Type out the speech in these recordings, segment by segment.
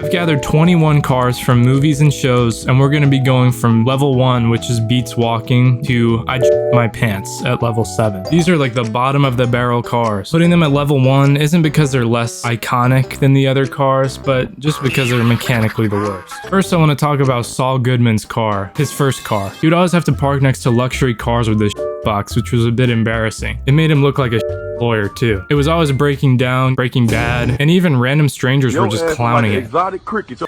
I've gathered 21 cars from movies and shows, and we're going to be going from level 1, which is beats walking, to I my pants at level 7. These are like the bottom of the barrel cars. Putting them at level 1 isn't because they're less iconic than the other cars, but just because they're mechanically the worst. First, I want to talk about Saul Goodman's car, his first car. He would always have to park next to luxury cars with this box, which was a bit embarrassing. It made him look like a lawyer too. It was always breaking down, breaking bad, and even random strangers were just clowning it.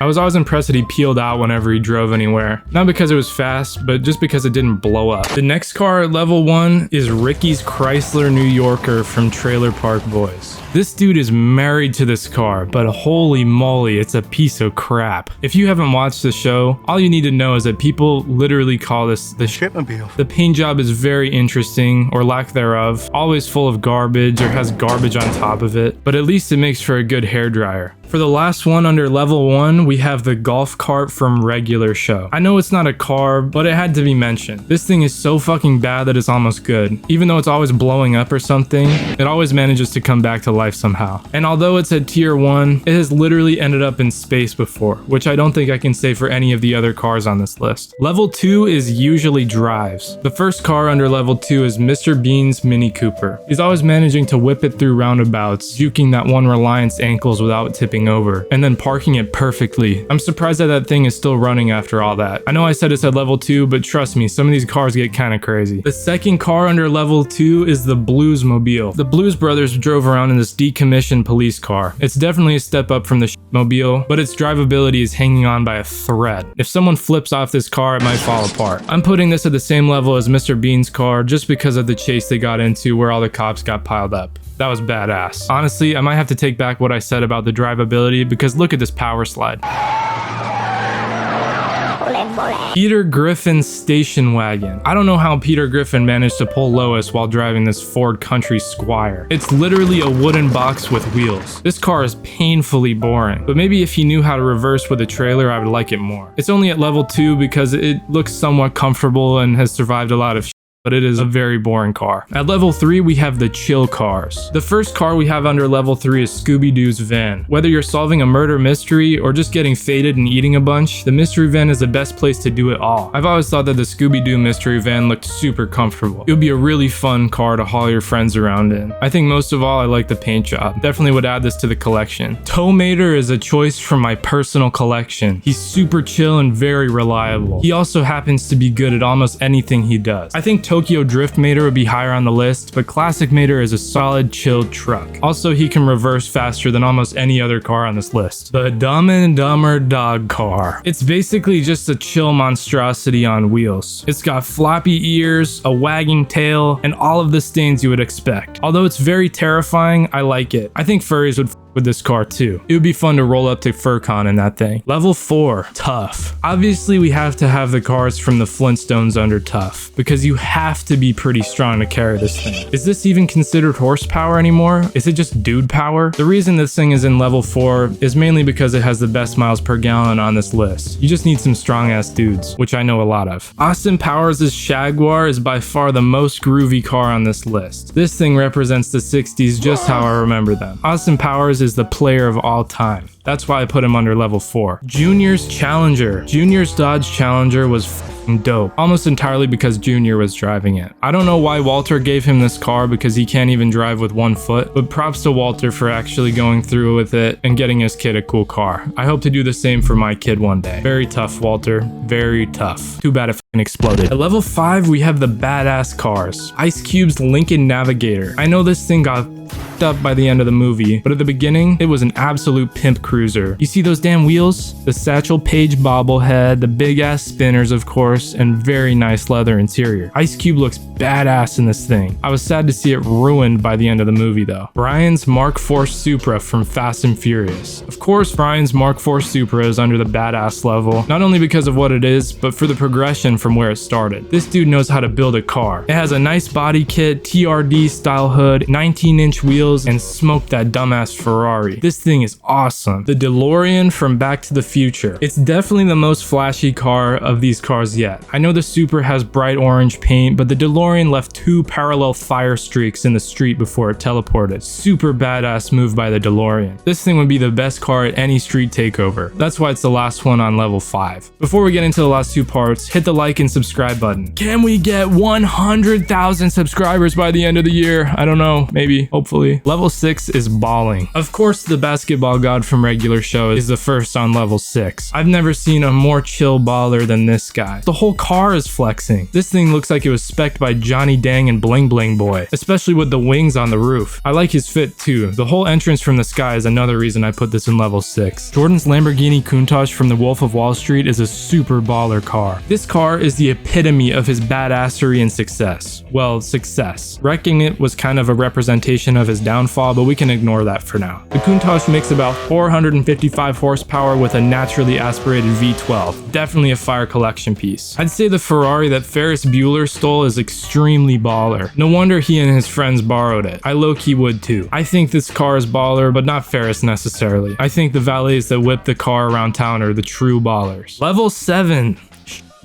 I was always impressed that he peeled out whenever he drove anywhere. Not because it was fast, but just because it didn't blow up. The next car at level 1 is Ricky's Chrysler New Yorker from Trailer Park Boys. This dude is married to this car, but holy moly, it's a piece of crap. If you haven't watched the show, all you need to know is that people literally call this the shipmobile. The paint job is very interesting, or lack thereof, always full of garbage or has garbage on top of it, but at least it makes for a good hairdryer. For the last one under level 1, we have the golf cart from Regular Show. I know it's not a car, but it had to be mentioned. This thing is so fucking bad that it's almost good. Even though it's always blowing up or something, it always manages to come back to life somehow. And although it's at tier 1, it has literally ended up in space before, which I don't think I can say for any of the other cars on this list. Level 2 is usually drives. The first car under level 2 is Mr. Bean's Mini Cooper. He's always managing to whip it through roundabouts, juking that one Reliance ankles without tipping over, and then parking it perfectly. I'm surprised that thing is still running after all that. I know I said it's at level 2, but trust me, some of these cars get kind of crazy. The second car under level 2 is the Bluesmobile. The Blues Brothers drove around in this decommissioned police car. It's definitely a step up from the Mobile, but its drivability is hanging on by a thread. If someone flips off this car, it might fall apart. I'm putting this at the same level as Mr. Bean's car just because of the chase they got into where all the cops got piled up. That was badass. Honestly, I might have to take back what I said about the drivability because look at this power slide. Peter Griffin's station wagon. I don't know how Peter Griffin managed to pull Lois while driving this Ford Country Squire. It's literally a wooden box with wheels. This car is painfully boring, but maybe if he knew how to reverse with a trailer, I would like it more. It's only at level 2 because it looks somewhat comfortable and has survived a lot of but it is a very boring car. At level 3, we have the chill cars. The first car we have under level 3 is Scooby-Doo's van. Whether you're solving a murder mystery or just getting faded and eating a bunch, the mystery van is the best place to do it all. I've always thought that the Scooby-Doo mystery van looked super comfortable. It would be a really fun car to haul your friends around in. I think most of all, I like the paint job. Definitely would add this to the collection. Towmater is a choice from my personal collection. He's super chill and very reliable. He also happens to be good at almost anything he does. I think Tokyo Drift Mater would be higher on the list, but Classic Mater is a solid, chilled truck. Also, he can reverse faster than almost any other car on this list. The Dumb and Dumber dog car. It's basically just a chill monstrosity on wheels. It's got floppy ears, a wagging tail, and all of the stains you would expect. Although it's very terrifying, I like it. I think furries would with this car too. It would be fun to roll up to FurCon in that thing. Level 4, Tough. Obviously we have to have the cars from the Flintstones under Tough, because you have to be pretty strong to carry this thing. Is this even considered horsepower anymore? Is it just dude power? The reason this thing is in level 4 is mainly because it has the best miles per gallon on this list. You just need some strong ass dudes, which I know a lot of. Austin Powers' Jaguar is by far the most groovy car on this list. This thing represents the 60s just how I remember them. Austin Powers is the player of all time. That's why I put him under level 4. Junior's Challenger. Junior's Dodge Challenger was f***ing dope, almost entirely because Junior was driving it. I don't know why Walter gave him this car because he can't even drive with one foot, but props to Walter for actually going through with it and getting his kid a cool car. I hope to do the same for my kid one day. Very tough, Walter. Very tough. Too bad it f***ing exploded. At level 5, we have the badass cars. Ice Cube's Lincoln Navigator. I know this thing got up by the end of the movie, but at the beginning, it was an absolute pimp cruiser. You see those damn wheels? The Satchel Paige bobblehead, the big ass spinners of course, and very nice leather interior. Ice Cube looks badass in this thing. I was sad to see it ruined by the end of the movie though. Brian's Mark IV Supra from Fast and Furious. Of course, Brian's Mark IV Supra is under the badass level, not only because of what it is, but for the progression from where it started. This dude knows how to build a car. It has a nice body kit, TRD style hood, 19-inch wheels, and smoke that dumbass Ferrari. This thing is awesome. The DeLorean from Back to the Future. It's definitely the most flashy car of these cars yet. yet. I know the Supra has bright orange paint, but the DeLorean left 2 parallel fire streaks in the street before it teleported. Super badass move by the DeLorean. This thing would be the best car at any street takeover. That's why it's the last one on level 5. Before we get into the last 2 parts, hit the like and subscribe button. Can we get 100,000 subscribers by the end of the year? I don't know, maybe, hopefully. Level 6 is balling. Of course, the basketball god from regular show is the first on level 6. I've never seen a more chill baller than this guy. The whole car is flexing. This thing looks like it was spec'd by Johnny Dang and Bling Bling Boy, especially with the wings on the roof. I like his fit too. The whole entrance from the sky is another reason I put this in level 6. Jordan's Lamborghini Countach from the Wolf of Wall Street is a super baller car. This car is the epitome of his badassery and success. Well, success. Wrecking it was kind of a representation of his downfall, but we can ignore that for now. The Countach makes about 455 horsepower with a naturally aspirated V12. Definitely a fire collection piece. I'd say the Ferrari that Ferris Bueller stole is extremely baller. No wonder he and his friends borrowed it. I low-key would too. I think this car is baller, but not Ferris necessarily. I think the valets that whip the car around town are the true ballers. Level 7.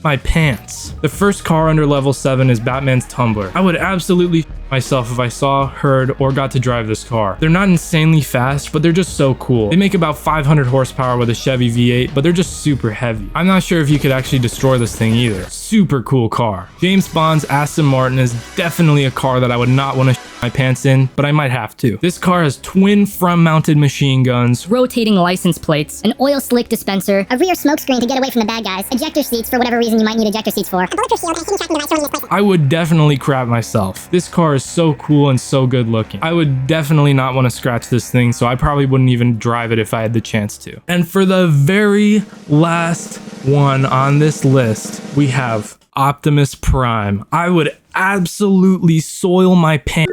My pants. The first car under level 7 is Batman's Tumbler. I would absolutely myself if I saw, heard, or got to drive this car. They're not insanely fast, but they're just so cool. They make about 500 horsepower with a Chevy V8, but they're just super heavy. I'm not sure if you could actually destroy this thing either. Super cool car. James Bond's Aston Martin is definitely a car that I would not want to my pants in, but I might have to. This car has twin front-mounted machine guns, rotating license plates, an oil slick dispenser, a rear smoke screen to get away from the bad guys, ejector seats for whatever reason you might need ejector seats for, a bulletproof shield, and a hidden tracking device showing this place. I would definitely crap myself. This car is so cool and so good looking. I would definitely not want to scratch this thing, so I probably wouldn't even drive it if I had the chance to. And for the very last one on this list, we have Optimus Prime. I would absolutely soil my pants